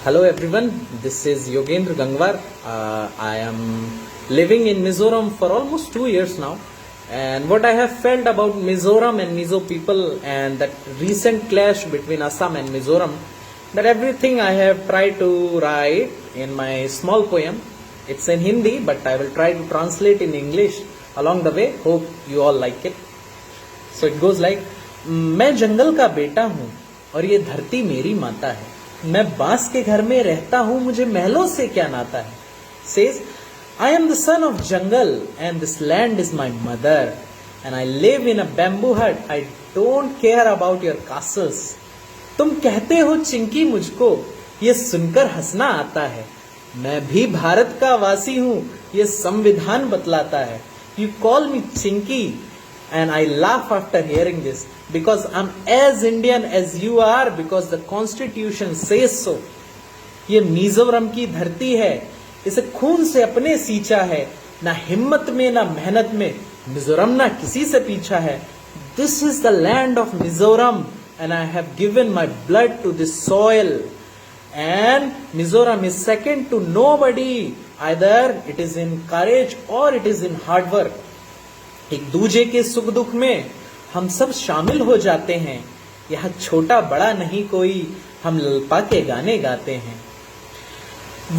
Hello everyone, this is Yogendra Gangwar. I am living in Mizoram for almost 2 years now, and what I have felt about Mizoram and Mizo people and that recent clash between Assam and Mizoram, that everything I have tried to write in my small poem. It's in Hindi, but I will try to translate in English along the way. Hope you all like it. So it goes like, मैं जंगल का बेटा हूँ और ये धरती मेरी माता है. मैं बांस के घर में रहता हूँ, मुझे महलों से क्या नाता है. Says, I am the son of jungle and this land is my mother and I live in a bamboo hut. I don't care about your castles. तुम कहते हो चिंकी, मुझको ये सुनकर हंसना आता है. मैं भी भारत का वासी हूँ, ये संविधान बतलाता है. You call me Chinki and I laugh after hearing this because I'm as Indian as you are because the constitution says so. ये मिजोरम की धरती है, इसे खून से अपने सींचा है. ना हिम्मत में ना मेहनत में मिजोरम ना किसी से पीछा है. This is the land of Mizoram and I have given my blood to this soil. And Mizoram is second to nobody. Either it is in courage or it is in hard work. एक दूजे के सुख दुख में हम सब शामिल हो जाते हैं. यहाँ छोटा बड़ा नहीं कोई, हम ललपा के गाने गाते हैं.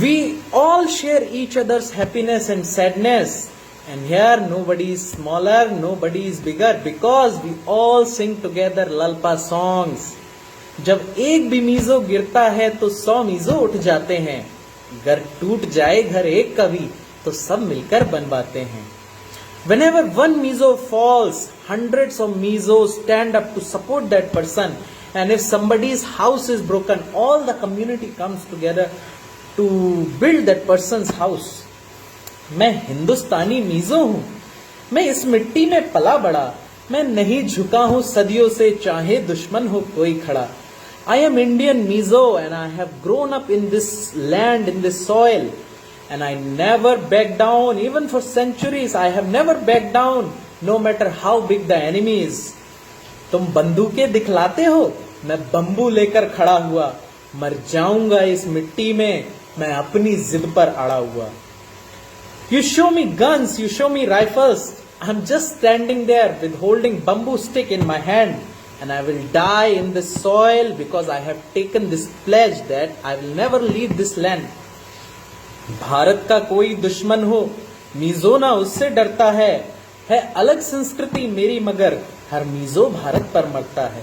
We all share each other's happiness and sadness. And here nobody is smaller, nobody is bigger because we all sing together lalpa songs. जब एक भी मीजो गिरता है तो 100 मीजो उठ जाते हैं. घर टूट जाए घर एक कभी तो सब मिलकर बनवाते हैं. Whenever one mizo falls, hundreds of mizos stand up to support that person. And if somebody's house is broken, all the community comes together to build that person's house. मैं हिंदुस्तानी मिजो हूँ, मैं इस मिट्टी में पला बड़ा. मैं नहीं झुका हूँ सदियों से, चाहे दुश्मन हो कोई खड़ा. I am Indian mizo and I have grown up in this land, in this soil. And I never back down, even for centuries. I have never backed down, no matter how big the enemy is. तुम बंदूकें दिखलाते हो, मैं bamboo लेकर खड़ा हुआ. मर जाऊंगा इस मिट्टी में, मैं अपनी जिद पर अड़ा हुआ. You show me guns, you show me rifles. I'm just standing there with holding bamboo stick in my hand. And I will die in this soil because I have taken this pledge that I will never leave this land. Bharat का कोई दुश्मन हो, मिजो ना उससे डरता है अलग संस्कृति मेरी मगर हर मिजो भारत पर मरता है.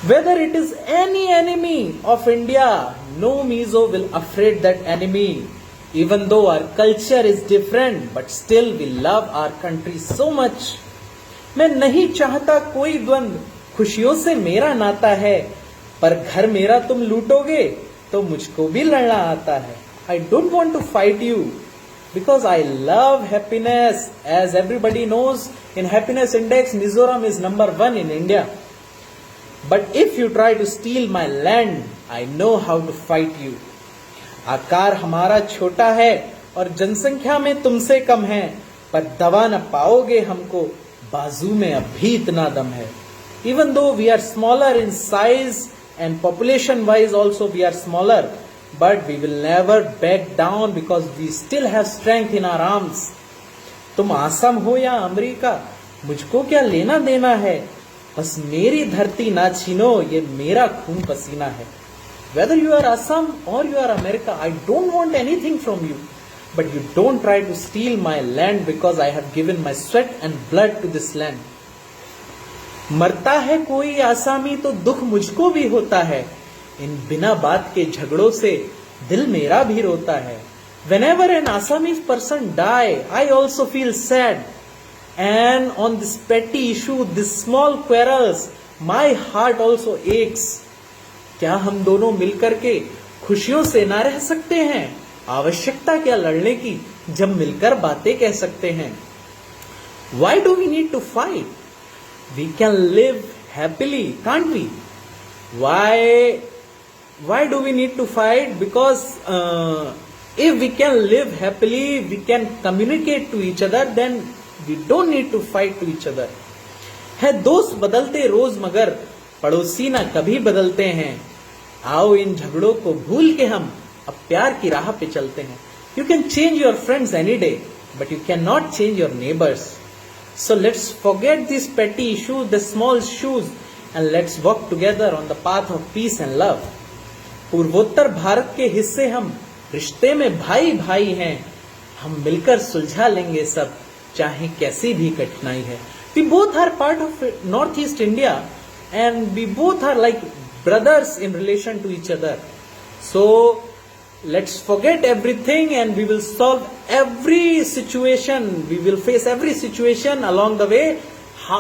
Whether it is any enemy of India, no mizo will afraid that enemy. Even though our culture is different, but still we love our country so much. मैं नहीं चाहता कोई द्वंद, खुशियों से मेरा नाता है. पर घर मेरा तुम लूटोगे तो मुझको भी लड़ना आता है. I don't want to fight you because I love happiness. As everybody knows, in happiness index, Mizoram is number 1 in India. But if you try to steal my land, I know how to fight you. आकार हमारा छोटा है और जनसंख्या में तुमसे कम है, पर दबा न पाओगे हमको, बाजू में अब भी इतना दम है. Even though we are smaller in size and population wise also we are smaller, but we will never back down because we still have strength in our arms. तुम आसम हो या अमेरिका, मुझको क्या लेना देना है, बस मेरी धरती ना छीनो, ये मेरा खून पसीना है. Whether you are Assam or you are America, I don't want anything from you. But you don't try to steal my land because I have given my sweat and blood to this land. मरता है कोई आसामी तो दुख मुझको भी होता है. इन बिना बात के झगड़ों से दिल मेरा भी रोता है. Whenever an Assamese person die, I also feel sad. And on this petty issue, this small quarrels, my heart also aches. क्या हम दोनों मिलकर के खुशियों से ना रह सकते हैं? आवश्यकता क्या लड़ने की, जब मिलकर बातें कह सकते हैं. Why do we need to fight? We can live happily, can't we? Why do we need to fight? Because if we can live happily, we can communicate to each other, then we don't need to fight to each other. है दोस्त बदलते रोज मगर पड़ोसी ना कभी बदलते हैं. आओ इन झगड़ों को भूल के हम अब प्यार की राह पे चलते हैं. You can change your friends any day, but you cannot change your neighbors. So let's forget these petty issues, the small issues, and let's walk together on the path of peace and love. पूर्वोत्तर भारत के हिस्से हम, रिश्ते में भाई भाई हैं. हम मिलकर सुलझा लेंगे सब, चाहे कैसी भी कठिनाई है. We both are part of Northeast India, and we both are like brothers in relation to each other. So let's forget everything and we will solve every situation. We will face every situation along the way,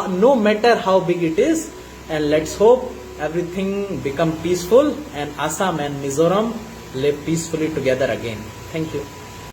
no matter how big it is. And let's hope everything become peaceful and Assam and Mizoram live peacefully together again. Thank you.